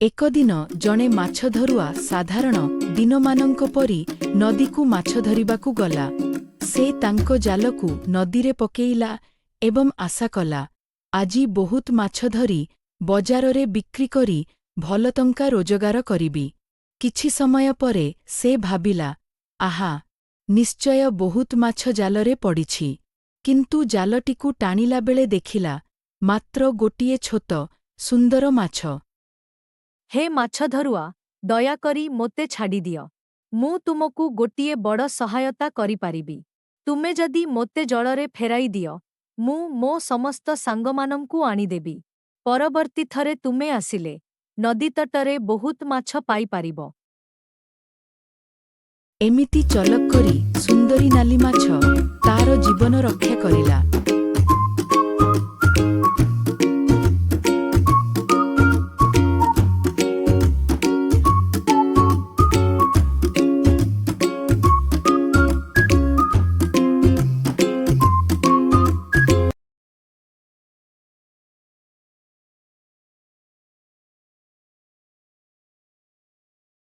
एकदिन जणे माछधरुआ साधारण दिनमानंक परी नदीकू माछ धरिबाकू गला। से तांको जालकू नदीरे पकेइला एवं आशा कला, आजी बहुत माछ धरी बजाररे बिक्री करी भल टंका रोजगार करिबी। किछि समय परे से भाबिला, आहा, निश्चय बहुत माछ जालरे पड़िछि। किंतु जालटीकू टाणिला बेले देखिला, मात्र गोटिए छोट सुंदर माछ। हे माछधरुआ, दयाकरी मोते छाड़िदियो। मु तुमकू गोटिए बड़ सहायता करिपारिबी। तुमे जदि मोते जलरे फेराई दियो, मु मो समस्त सांगमानंकू आनिदेबी। परवर्ती थरे तुमे आसिले नदीतटरे बहुत माछ पाई पारिबो। एमिति चलक करी सुंदरी नाली माछ तार जीवन रक्षा करिला।